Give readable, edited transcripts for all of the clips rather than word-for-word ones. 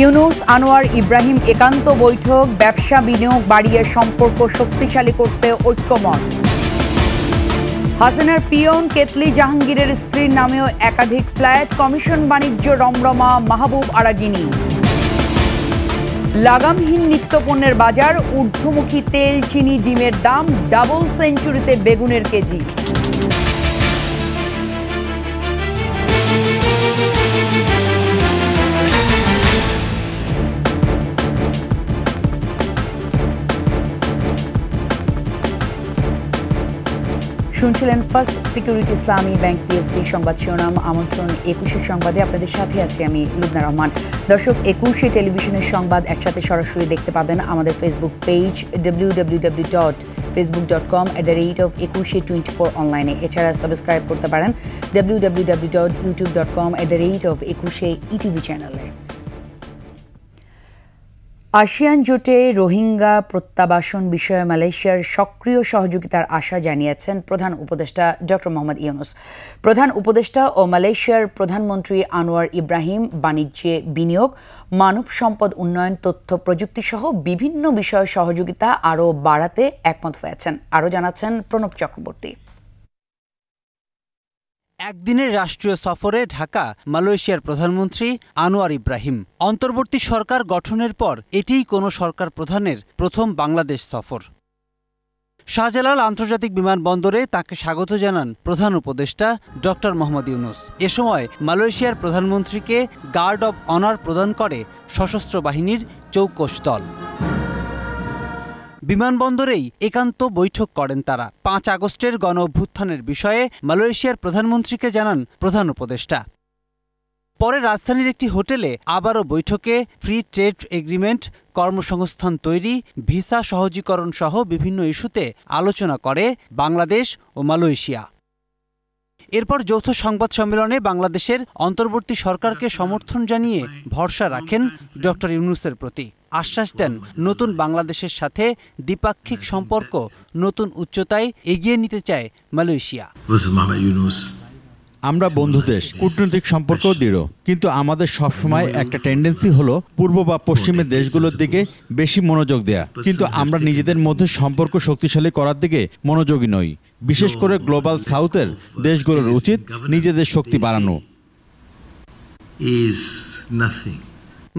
ইউনুস আনোয়ার ইব্রাহিম একান্ত বৈঠক, ব্যবসা বিনিয়োগ বাড়িয়ে সম্পর্ক শক্তিশালী করতে ঐক্যমত। হাসিনার পিয়ন কেতলি জাহাঙ্গীরের স্ত্রীর নামেও একাধিক ফ্ল্যাট, কমিশন বাণিজ্য রমরমা মাহবুব আরাগিনী। লাগামহীন নিত্যপণ্যের বাজার, ঊর্ধ্বমুখী তেল, চিনি, ডিমের দাম, ডাবল সেঞ্চুরিতে বেগুনের কেজি। শুনছিলেন ফার্স্ট সিকিউরিটি ইসলামী ব্যাংক পিএলসি সংবাদ শিরোনাম। আমন্ত্রণ ২১শে সংবাদে, আপনাদের সাথে আছি আমি লুবনা রহমান। দর্শক, ২১শে টেলিভিশনের সংবাদ একসাথে সরাসরি দেখতে পাবেন আমাদের ফেসবুক পেজ www.facebook.com/21she24 অনলাইনে। এছাড়া সাবস্ক্রাইব করতে পারেন www.youtube.com/21she চ্যানেলে। আসিয়ান জোটে রোহিঙ্গা প্রত্যাবাসন বিষয়ে মালয়েশিয়ার সক্রিয় সহযোগিতার আশা জানিয়েছেন প্রধান উপদেষ্টা ডক্টর মোহাম্মদ ইউনুস। প্রধান উপদেষ্টা ও মালয়েশিয়ার প্রধানমন্ত্রী আনোয়ার ইব্রাহিম বাণিজ্যে বিনিয়োগ, মানব সম্পদ উন্নয়ন, তথ্য প্রযুক্তি সহ বিভিন্ন বিষয়ে সহযোগিতা আরও বাড়াতে একমত হয়েছেন। আরও জানাচ্ছেন প্রণব চক্রবর্তী। একদিনের রাষ্ট্রীয় সফরে ঢাকা মালয়েশিয়ার প্রধানমন্ত্রী আনোয়ার ইব্রাহিম। অন্তর্বর্তী সরকার গঠনের পর এটিই কোনো সরকার প্রধানের প্রথম বাংলাদেশ সফর। শাহজালাল আন্তর্জাতিক বিমানবন্দরে তাকে স্বাগত জানান প্রধান উপদেষ্টা ডক্টর মোহাম্মদ ইউনুস। এ সময় মালয়েশিয়ার প্রধানমন্ত্রীকে গার্ড অব অনার প্রদান করে সশস্ত্র বাহিনীর চৌকস দল। বিমানবন্দরেই একান্ত বৈঠক করেন তারা। ৫ আগস্টের গণ অভ্যুত্থানের বিষয়ে মালয়েশিয়ার প্রধানমন্ত্রীকে জানান প্রধান উপদেষ্টা। পরে রাজধানীর একটি হোটেলে আবারও বৈঠকে ফ্রি ট্রেড এগ্রিমেন্ট, কর্মসংস্থান তৈরি, ভিসা সহজীকরণ সহ বিভিন্ন ইস্যুতে আলোচনা করে বাংলাদেশ ও মালয়েশিয়া। এরপর যৌথ সংবাদ সম্মেলনে বাংলাদেশের অন্তর্বর্তী সরকারকে সমর্থন জানিয়ে ভরসা রাখেন ডক্টর ইউনুসের প্রতি। আশ্বাস দেন নতুন বাংলাদেশের সাথে দ্বিপাক্ষিক সম্পর্ক নতুন উচ্চতায় এগিয়ে নিতে চায় মালয়েশিয়া। আমরা বন্ধু দেশ, কূটনৈতিক সম্পর্ক দৃঢ়, কিন্তু আমাদের সবসময় একটা টেন্ডেন্সি হলো পূর্ব বা পশ্চিমের দেশগুলোর দিকে বেশি মনোযোগ দেয়া, কিন্তু আমরা নিজেদের মধ্যে সম্পর্ক শক্তিশালী করার দিকে মনোযোগী নই। বিশেষ করে গ্লোবাল সাউথের দেশগুলোর উচিত নিজেদের শক্তি বাড়ানো।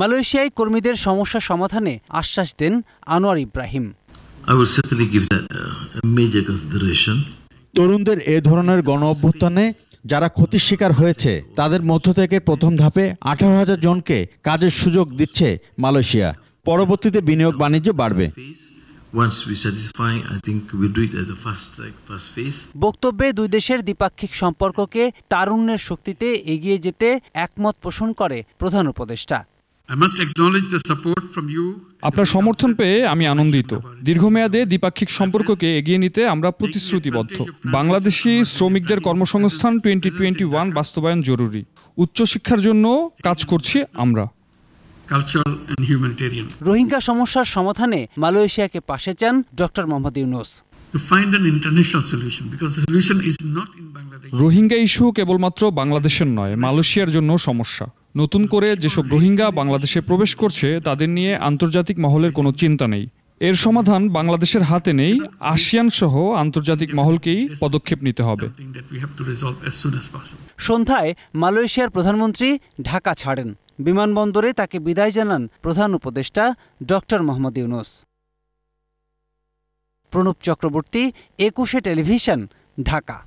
মালয়েশিয়ায় কর্মীদের সমস্যা সমাধানে আশ্বাস দেন আনোয়ার ইব্রাহিম। তরুণদের এ ধরনের গণ অভ্যুত্থানে যারা ক্ষতির শিকার হয়েছে তাদের মধ্য থেকে প্রথম ধাপে 18,000 জনকে কাজের সুযোগ দিচ্ছে মালয়েশিয়া। পরবর্তীতে বিনিয়োগ বাণিজ্য বাড়বে। বক্তব্যে দুই দেশের দ্বিপাক্ষিক সম্পর্ককে তারুণ্যের শক্তিতে এগিয়ে যেতে একমত পোষণ করে প্রধান উপদেষ্টা। আপনার সমর্থন পেয়ে আমি আনন্দিত। দীর্ঘমেয়াদে দ্বিপাক্ষিক সম্পর্ককে এগিয়ে নিতে আমরা প্রতিশ্রুতিবদ্ধ। বাংলাদেশি শ্রমিকদের কর্মসংস্থান 2021 বাস্তবায়ন জরুরি। উচ্চশিক্ষার জন্য কাজ করছি আমরা। রোহিঙ্গা সমস্যার সমাধানে মালয়েশিয়াকে পাশে চান ডক্টর মোহাম্মদ ইউনুস। রোহিঙ্গা ইস্যু কেবলমাত্র বাংলাদেশের নয়, মালয়েশিয়ার জন্য সমস্যা। নতুন করে যেসব রোহিঙ্গা বাংলাদেশে প্রবেশ করছে তাদের নিয়ে আন্তর্জাতিক মহলের কোনো চিন্তা নেই। এর সমাধান বাংলাদেশের হাতে নেই। আসিয়ান সহ আন্তর্জাতিক মহলকেই পদক্ষেপ নিতে হবে। সন্ধ্যায় মালয়েশিয়ার প্রধানমন্ত্রী ঢাকা ছাড়েন। বিমানবন্দরে তাকে বিদায় জানান প্রধান উপদেষ্টা ডক্টর মোহাম্মদ ইউনুস। প্রণব চক্রবর্তী, ২১শে টেলিভিশন, ঢাকা।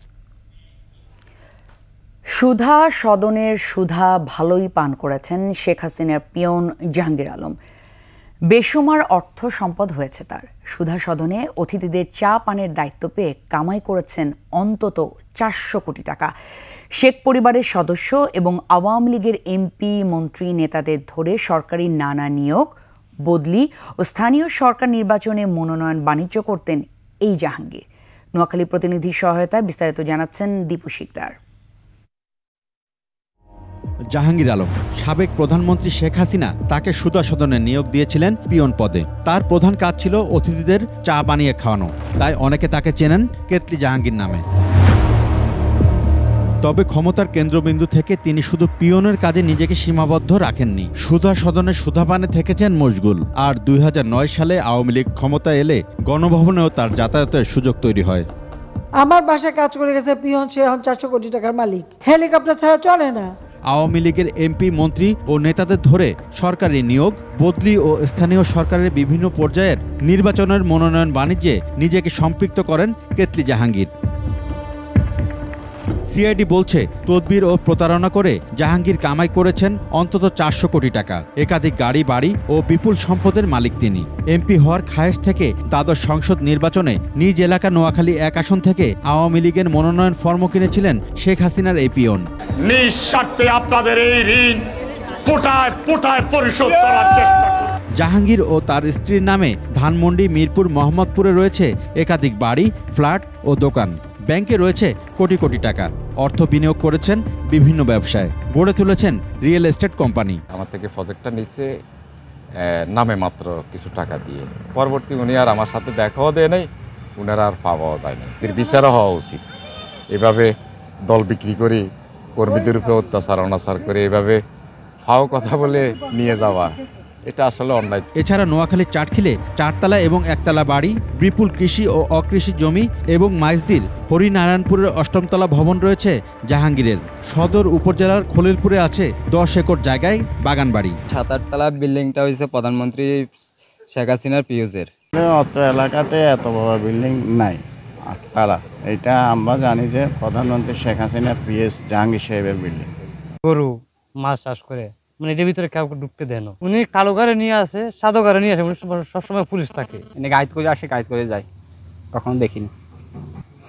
সুধা সদনের সুধা ভালোই পান করেছেন শেখ হাসিনার পিয়ন জাহাঙ্গীর আলম। বেসুমার অর্থ সম্পদ হয়েছে তার। সুধা সদনে অতিথিদের চা পানের দায়িত্ব পেয়ে কামাই করেছেন অন্তত ৪০০ কোটি টাকা। শেখ পরিবারের সদস্য এবং আওয়ামী লীগের এমপি, মন্ত্রী, নেতাদের ধরে সরকারি নানা নিয়োগ, বদলি ও স্থানীয় সরকার নির্বাচনে মনোনয়ন বাণিজ্য করতেন এই জাহাঙ্গীর। নোয়াখালী প্রতিনিধির সহায়তায় বিস্তারিত জানাচ্ছেন দীপু শিকদার। জাহাঙ্গীর আলম, সাবেক প্রধানমন্ত্রী শেখ হাসিনা তাকে সুধা সদনে নিয়োগ দিয়েছিলেন পিয়ন পদে। তার প্রধান কাজ ছিল অতিথিদের চা বানিয়ে খাওয়ানো, তাই অনেকে তাকে চেনেন কেতলি জাহাঙ্গীর নামে। তবে ক্ষমতার কেন্দ্রবিন্দু থেকে তিনি শুধু পিয়নের কাজে নিজেকে সীমাবদ্ধ রাখেননি। সুধা সদনে সুধাপানে থেকেছেন মশগুল। আর 2009 সালে আওয়ামী লীগ ক্ষমতা এলে গণভবনেও তার যাতায়াতের সুযোগ তৈরি হয়। আমার বাসায় কাজ করে গেছে পিয়ন, সে এখন 400 কোটি টাকার মালিক। হেলিকপ্টার ছাড়া চলে না। আওয়ামী লীগের এমপি, মন্ত্রী ও নেতাদের ধরে সরকারি নিয়োগ, বদলি ও স্থানীয় সরকারের বিভিন্ন পর্যায়ের নির্বাচনের মনোনয়ন বাণিজ্যে নিজেকে সম্পৃক্ত করেন কেতলি জাহাঙ্গীর। সিআইডি বলছে, তদবির ও প্রতারণা করে জাহাঙ্গীর কামাই করেছেন অন্তত 400 কোটি টাকা। একাধিক গাড়ি, বাড়ি ও বিপুল সম্পদের মালিক তিনি। এমপি হওয়ার খায়েশ থেকে দ্বাদশ সংসদ নির্বাচনে নিজ এলাকা নোয়াখালী 1 আসন থেকে আওয়ামী লীগের মনোনয়ন ফর্ম কিনেছিলেন শেখ হাসিনার এই পিয়ন। নিঃস্বার্থে আপনাদের এই ঋণ পোটায় পোটায় পরিশোধ করার চেষ্টা করুন। জাহাঙ্গীর ও তার স্ত্রীর নামে ধানমন্ডি, মিরপুর, মোহাম্মদপুরে রয়েছে একাধিক বাড়ি, ফ্ল্যাট ও দোকান। ব্যাংকে রয়েছে কোটি কোটি টাকা। অর্থ বিনিয়োগ করেছেন বিভিন্ন ব্যবসায়, গড়ে তুলেছেন রিয়েল এস্টেট কোম্পানি। আমার থেকে প্রজেক্টটা নিচ্ছে নামে মাত্র কিছু টাকা দিয়ে। পরবর্তী উনি আর আমার সাথে দেখাও দেয় নাই, উনারা আর পাওয়াও যায় না। এর বিচারও হওয়া উচিত। এভাবে দল বিক্রি করে কর্মীদের উপরে অত্যাচার অনাচার করে এভাবে ফাও কথা বলে নিয়ে যাওয়া, এটা আসলে অন্যায়। এছাড়া নোয়াখালীর চাটখিলে 4 তলা এবং 1 তলা বাড়ি, বিপুল কৃষি ও অকৃষি জমি এবং মাইজদির হরিনারায়ণপুরের 8ম তলা ভবন রয়েছে জাহাঙ্গীরের। সদর উপজেলার খলিলপুরে আছে 10 একর জায়গায় বাগান বাড়ি। 7-8 তলা বিল্ডিংটা হয়েছে প্রধানমন্ত্রী শেখ হাসিনার পিউজের। অত এলাকাতে এত বড় বিল্ডিং নাই, 8 তলা। এটা আমরা জানি যে প্রধানমন্ত্রী শেখ হাসিনার পিএস জাহাঙ্গীর সাহেবের বিল্ডিং। গরু মাছ চাষ করে, মানে এটার ভিতরে কাউকে ঢুকতে দেয় না। উনি কালো ঘরে নিয়ে আসে, সাদা ঘরে নিয়ে আসে, সবসময় পুলিশ থাকে। এনে গাইড করে আসে, গাইড করে যায়, কখনো দেখিনি।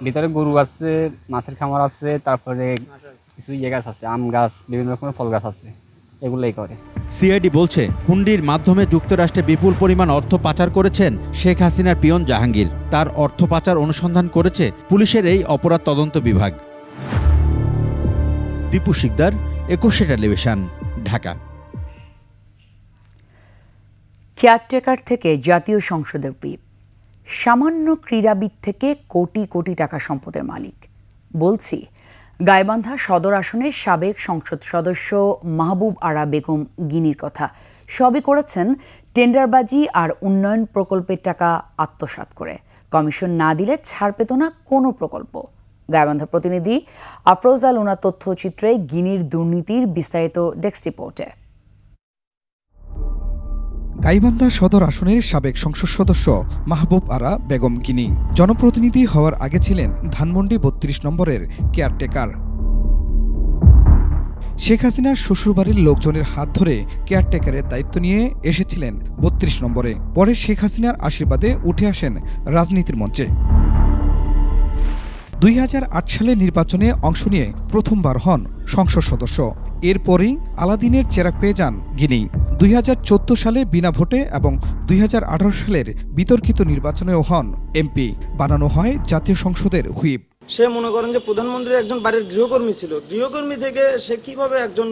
ভিতরে গরু আছে, মাছের খামার আছে, তারপরে কিছু ইয়ে গাছ আছে, আম গাছ, বিভিন্ন রকমের ফল গাছ আছে, এগুলোই করে। সিআইডি বলছে, হুন্ডির মাধ্যমে যুক্তরাষ্ট্রে বিপুল পরিমাণ অর্থ পাচার করেছেন শেখ হাসিনার পিয়ন জাহাঙ্গীর। তার অর্থ পাচার অনুসন্ধান করেছে পুলিশের এই অপরাধ তদন্ত বিভাগ। দীপু শিকদার, 21 টেলিভিশন, ঢাকা। কেয়ারটেকার থেকে জাতীয় সংসদের হুইপ, সামান্য ক্রীড়াবিদ থেকে কোটি কোটি টাকা সম্পদের মালিক। বলছি গাইবান্ধা সদর আসনের সাবেক সংসদ সদস্য মাহবুব আরা বেগম গিনির কথা। সবই করেছেন টেন্ডারবাজি আর উন্নয়ন প্রকল্পের টাকা আত্মসাৎ করে। কমিশন না দিলে ছাড় পেত না কোনো প্রকল্প। গাইবান্ধা প্রতিনিধি আফরোজাল ওনার তথ্যচিত্রে গিনির দুর্নীতির বিস্তারিত ডেস্ক রিপোর্টে। গাইবান্ধা সদর আসনের সাবেক সংসদ সদস্য মাহবুব আরা বেগম গিনি জনপ্রতিনিধি হওয়ার আগে ছিলেন ধানমন্ডি 32 নম্বরের কেয়ারটেকার। শেখ হাসিনার শ্বশুরবাড়ির লোকজনের হাত ধরে কেয়ারটেকারের দায়িত্ব নিয়ে এসেছিলেন 32 নম্বরে। পরে শেখ হাসিনার আশীর্বাদে উঠে আসেন রাজনীতির মঞ্চে। 2008 সালে নির্বাচনে অংশ নিয়ে প্রথমবার হন সংসদ সদস্য। এরপরই আলাদিনের চেরাগ পেয়ে যান গিনি। 2014 সালে বিনা ভোটে এবং 2018 সালের বিতর্কিত নির্বাচনেও হন এমপি। বানানো হয় জাতীয় সংসদের হুইপ। সে মনে করেন যে প্রধানমন্ত্রী একজন বাড়ির গৃহকর্মী ছিল, গৃহকর্মী থেকে সে কিভাবে একজন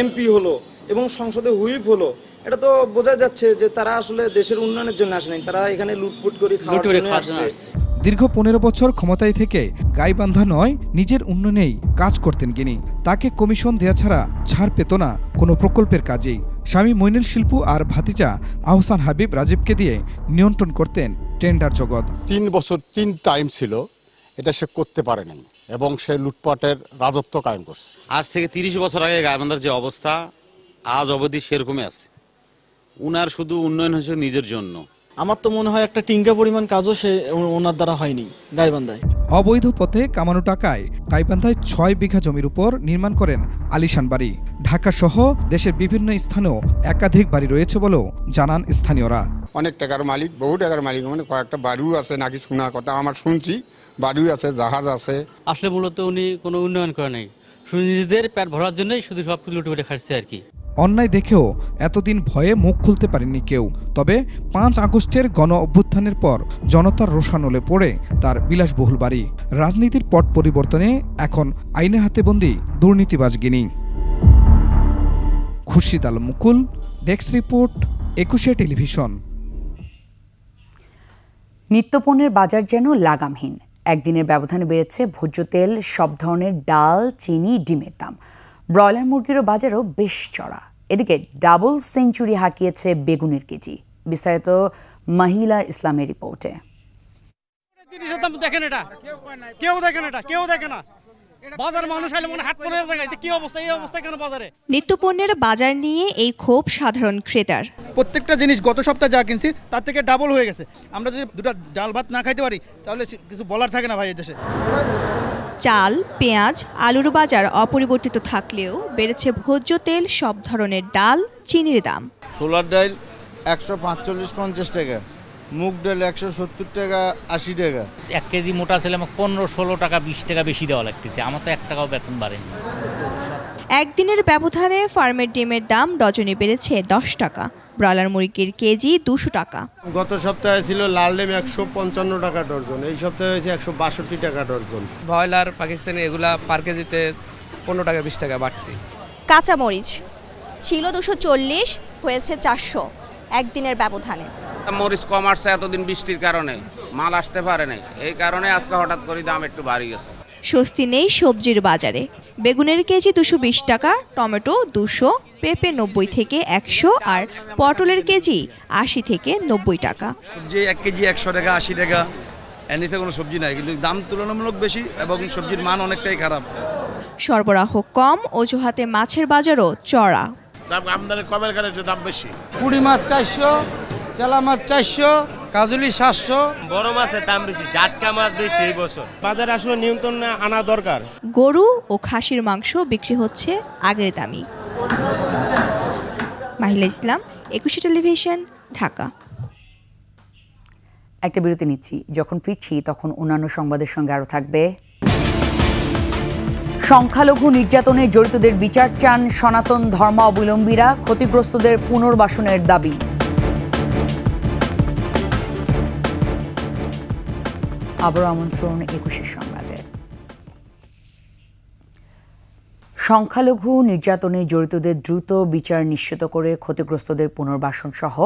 এমপি হলো এবং সংসদে হুইপ হলো, এটা তো বোঝা যাচ্ছে যে তারা আসলে দেশের উন্নয়নের জন্য আসে নাই, তারা এখানে লুটপুট করে খাওয়ার জন্য আসছে। দীর্ঘ 15 বছর ক্ষমতায় থেকে গাইবান্ধা নয়, নিজের উন্নয়নেই কাজ করতেন গিনি। তাকে কমিশন দেয়া ছাড়া ছাড় পেত না কোনো প্রকল্পের কাজেই। স্বামী মইনুল শিল্পু আর ভাতিজা আহসান হাবিব রাজীবকে দিয়ে নিয়ন্ত্রণ করতেন টেন্ডার জগৎ। 3 বছর 3 টাইম ছিল, এটা সে করতে পারে নাই এবং সে লুটপাটের রাজত্ব কায়েম করছে। আজ থেকে 30 বছর আগে গাইবান্ধার যে অবস্থা আজ অবধি সেরকমই আছে। উনার শুধু উন্নয়ন হয়েছে নিজের জন্য। আমার তো মনে হয় একটা টিঙ্কা পরিমাণ কাজও সে ওনার দ্বারা হয়নি গাইবান্ধায়। অবৈধ পথে কামানো টাকায় গাইবান্ধায় 6 বিঘা জমির উপর নির্মাণ করেন আলিশান বাড়ি। ঢাকা সহ দেশের বিভিন্ন স্থানেও একাধিক বাড়ি রয়েছে বলেও জানান স্থানীয়রা। অনেক টাকার মালিক, বহু টাকার মালিক, মানে কয়েকটা বাড়িও আছে নাকি শোনা কথা আমার শুনছি, বাড়িও আছে, জাহাজ আছে। আসলে মূলত উনি কোনো উন্নয়ন করে নাই, শুধু নিজেদের পেট ভরার জন্যই শুধু সব লুটে করে খাচ্ছে আর কি। অন্যায় দেখেও এতদিন ভয়ে মুখ খুলতে পারেননি কেউ। তবে 5 আগস্টের গণ অভ্যুত্থানের পর জনতার রোষানলে পড়ে তার বিলাসবহুল বাড়ি। রাজনীতির পট পরিবর্তনে এখন আইনের হাতে বন্দী দুর্নীতিবাজ গিনি। খুরশিদ আলম মুকুল, ডেস্ক রিপোর্ট, 21 টেলিভিশন। নিত্যপণ্যের বাজার যেন লাগামহীন। একদিনের ব্যবধানে বেড়েছে ভোজ্য তেল, সব ধরনের ডাল, চিনি, ডিমের দাম। ব্রয়লার মুরগিরও বাজারও বেশ চড়া। এদিকে ডাবল সেঞ্চুরি হাঁকিয়েছে বেগুনের কেজি। বিস্তারিত মাহিলা ইসলামের রিপোর্টে। নিত্যপণ্যের বাজার নিয়ে এই ক্ষোভ সাধারণ ক্রেতার। প্রত্যেকটা জিনিস গত সপ্তাহে যা কিনছি তার থেকে ডাবল হয়ে গেছে। আমরা যদি দুটো ডাল ভাত না খাইতে পারি তাহলে কিছু বলার থাকে না ভাই। দেশে চাল, পেঁয়াজ, আলুর বাজার অপরিবর্তিত থাকলেও বেড়েছে ভোজ্য তেল, সব ধরনের ডাল, চিনির দাম। ছোলার ডাল 145-50 টাকা, মুগ ডাল 170 টাকা 80 টাকা। 1 কেজি মোটা ছেলে আমাকে 15-16 টাকা 20 টাকা বেশি দেওয়া লাগতেছে। আমার তো 1 টাকাও বেতন বাড়েনি। একদিনের ব্যবধানে ফার্মের ডিমের দাম ডজনে বেড়েছে 10 টাকা, ব্রয়লার মুরগির কেজি 200 টাকা। গত সপ্তাহে ছিল লাল ডিম 155 টাকা ডজন, এই সপ্তাহে হয়েছে 162 টাকা ডজন। ব্রয়লার পাকিস্তানি এগুলা পার কেজিতে 15 টাকা 20 টাকা বাড়তি। কাঁচা মরিচ ছিল 240, হয়েছে 400 একদিনের ব্যবধানে। মরিচ কম আসছে এতদিন বৃষ্টির কারণে, মাল আসতে পারে নাই, এই কারণে আজকে হঠাৎ করে দাম একটু বাড়ি গেছে। স্বস্তি নেই সবজির বাজারে। বেগুনের কেজি 220 টাকা, টমেটো 200, পেঁপে 90 থেকে 100 আর পটলের কেজি 80 থেকে 90 টাকা। সবজি 1 কেজি 100 টাকা 80 টাকা, এমনিতে কোনো সবজি নাই, কিন্তু দাম তুলনামূলক বেশি এবং সবজির মান অনেকটাই খারাপ। সরবরাহ কম, অজুহাতে মাছের বাজারও চড়া। দাম আমদানি কমের কারণে দাম বেশি। পুঁটি মাছ 400, চেলা মাছ 400, কাজলি 700। বড় মাছের দাম বেশি, জাটকা মাছ বেশি এই বছর। বাজারে আসলে নিয়ন্ত্রণে আনা দরকার। গরু ও খাসির মাংস বিক্রি হচ্ছে আগের দামই। মাহিলা ইসলাম, 21 টেলিভিশন, ঢাকা। একটা বিরতি নিচ্ছি, যখন ফিরছি তখন অন্যান্য সংবাদের সঙ্গে আরও থাকবে। সংখ্যালঘু নির্যাতনে জড়িতদের বিচার চান সনাতন ধর্মাবলম্বীরা, ক্ষতিগ্রস্তদের পুনর্বাসনের দাবি। আবারও আমন্ত্রণ 21 সংবাদে। সংখ্যালঘু নির্যাতনে জড়িতদের দ্রুত বিচার নিশ্চিত করে ক্ষতিগ্রস্তদের পুনর্বাসন সহ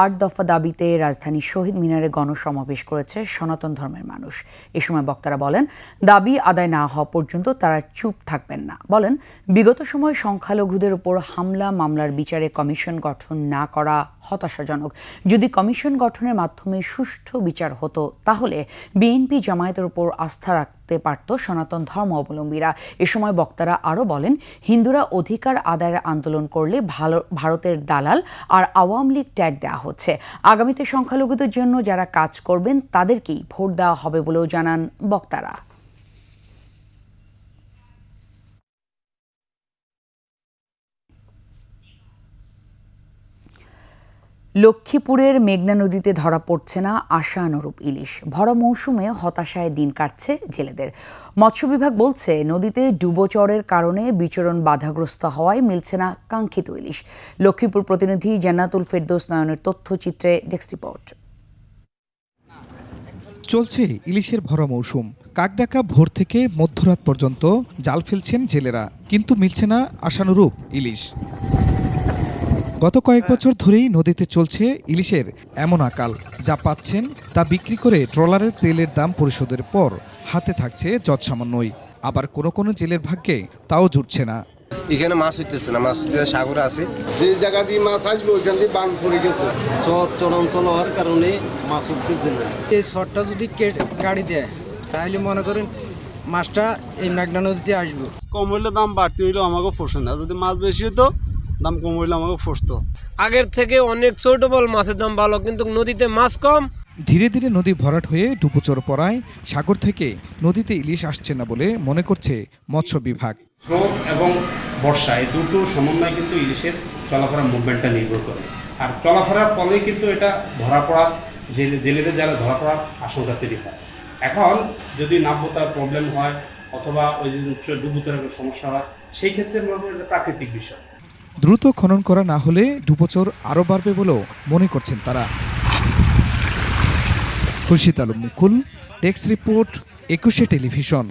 8 দফা দাবিতে রাজধানী শহীদ মিনারে গণসমাবেশ করেছে সনাতন ধর্মের মানুষ। এ সময় বক্তারা বলেন, দাবি আদায় না হওয়া পর্যন্ত তারা চুপ থাকবেন না। বলেন, বিগত সময়ে সংখ্যালঘুদের উপর হামলা মামলার বিচারে কমিশন গঠন না করা হতাশাজনক। যদি কমিশন গঠনের মাধ্যমে সুষ্ঠু বিচার হতো তাহলে বিএনপি জামায়াতের উপর আস্থা রাখতে পারত সনাতন ধর্মাবলম্বীরা। এ সময় বক্তারা আরও বলেন, হিন্দুরা অধিকার আদায়ের আন্দোলন করলে ভারতের দালাল আর আওয়ামী লীগ ট্যাগ দেওয়া হচ্ছে। আগামীতে সংখ্যালঘুদের জন্য যারা কাজ করবেন তাদেরকেই ভোট দেওয়া হবে বলেও জানান বক্তারা। লক্ষ্মীপুরের মেঘনা নদীতে ধরা পড়ছে না আশানুরূপ ইলিশ। ভরা মৌসুমে হতাশায় দিন কাটছে জেলেদের। মৎস্য বিভাগ বলছে, নদীতে ডুবোচরের কারণে বিচরণ বাধাগ্রস্ত হওয়ায় মিলছে না কাঙ্ক্ষিত ইলিশ। লক্ষ্মীপুর প্রতিনিধি জান্নাতুল ফেরদৌস নয়নের তথ্যচিত্রে ডেস্ক রিপোর্ট। চলছে ইলিশের ভরা মৌসুম। কাকডাকা ভোর থেকে মধ্যরাত পর্যন্ত জাল ফেলছেন জেলেরা, কিন্তু মিলছে না আশানুরূপ ইলিশ। গত কয়েক বছর ধরেই নদীতে চলছে ইলিশের এমন আকাল, যা পাচ্ছেন তা বিক্রি করে ট্রলারের তেলের দাম পরিশোধের পর হাতে থাকছে যৎসামান্যই। আবার কোনো কোনো জেলের ভাগ্যে তাও জুটছে না। এখানে মাছ হইতেছে না, মাছ সাগরে আছে, যে জায়গা দিয়ে মাছ আসবে ওইখান দিয়ে বাঁধ পড়ে গেছে। চরাঞ্চল হওয়ার কারণে মাছ উঠতেছে না। এই শটটা যদি গাড়ি দেয় তাহলে মনে করেন মাছটা এই মেঘনা নদীতে আসবে। কম হইলে দাম বাড়তি হইলেও আমাকে পোষে না, যদি মাছ বেশি হতো দাম কম হইলে আমাকে পোষতো। আগের থেকে অনেক ছোট বল মাছের দাম ভালো, কিন্তু নদীতে মাছ কম। ধীরে ধীরে নদী ভরাট হয়ে ডুবোচর পড়ায় সাগর থেকে নদীতে ইলিশ আসছে না বলে মনে করছে মৎস্য বিভাগ। স্রোত এবং বর্ষা এই দুটো সমন্বয় কিন্তু ইলিশের চলাফেরা মুভমেন্টটা নির্ভর করে, আর চলাফেরার ফলেই কিন্তু এটা ধরা পড়ার জেলেদের যারা ধরা পড়ার আশঙ্কা তৈরি হয়। এখন যদি নাব্যতার প্রবলেম হয় অথবা ওই ডুবোচরের সমস্যা হয়, সেই ক্ষেত্রে এটা প্রাকৃতিক বিষয়। দ্রুত খনন করা না হলে ডুবোচর আরও বাড়বে বলেও মনে করছেন তারা। খুরশিদ আলম মুকুল, ডেস্ক রিপোর্ট, 21 টেলিভিশন।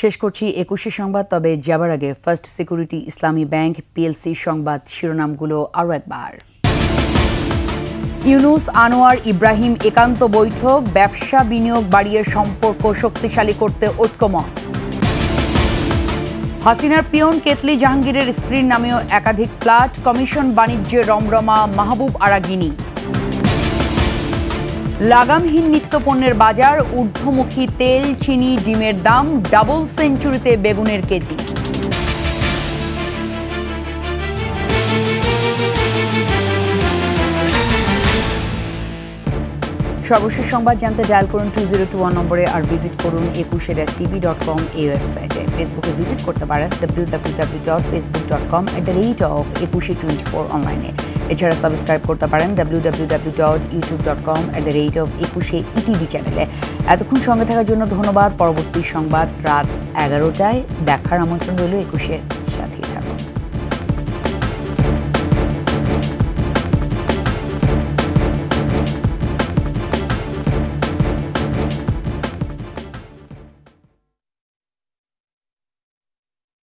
শেষ করছি 21 সংবাদ, তবে যাবার আগে ফার্স্ট সিকিউরিটি ইসলামী ব্যাংক পিএলসি সংবাদ শিরোনামগুলো আরও একবার। ইউনুস আনোয়ার ইব্রাহিম একান্ত বৈঠক, ব্যবসা বিনিয়োগ বাড়িয়ে সম্পর্ক শক্তিশালী করতে ঐক্যমত। হাসিনার পিয়ন কেতলি জাহাঙ্গীরের স্ত্রীর নামেও একাধিক ফ্ল্যাট, কমিশন বাণিজ্যে রমরমা মাহবুব আরা গিনি। লাগামহীন নিত্যপণ্যের বাজার, ঊর্ধ্বমুখী তেল, চিনি, ডিমের দাম, ডাবল সেঞ্চুরিতে বেগুনের কেজি। সর্বশেষ সংবাদ জানতে ডায়াল করুন 2021 নম্বরে আর ভিজিট করুন 21tv.com এই ওয়েবসাইটে। ফেসবুকে ভিজিট করতে পারেন www.facebook.com/2124 অনলাইনে। এছাড়া সাবস্ক্রাইব করতে পারেন www.youtube.com/21etv চ্যানেলে। এতক্ষণ সঙ্গে থাকার জন্য ধন্যবাদ। পরবর্তী সংবাদ রাত 11টায় দেখার আমন্ত্রণ রইল 21-এর।